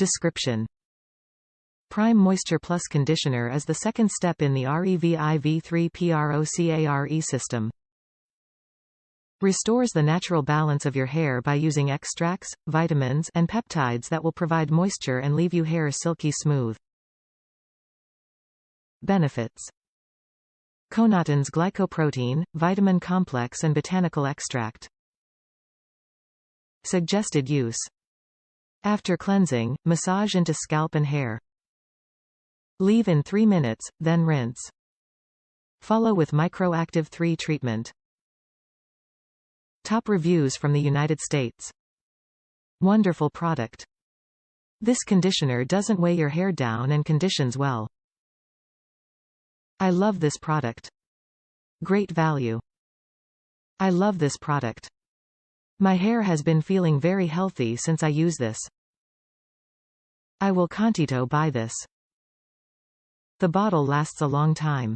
Description: Prime Moisture Plus Conditioner is the second step in the REVIV3 PROCARE system. Restores the natural balance of your hair by using extracts, vitamins, and peptides that will provide moisture and leave your hair silky smooth. Benefits: Conatins glycoprotein, vitamin complex and botanical extract. Suggested use: After cleansing, massage into scalp and hair. Leave in 3 minutes, then rinse. Follow with Micro-Activ3 treatment. Top reviews from the United States. Wonderful product. This conditioner doesn't weigh your hair down and conditions well. I love this product. Great value. I love this product. My hair has been feeling very healthy since I use this. I will contito buy this. The bottle lasts a long time.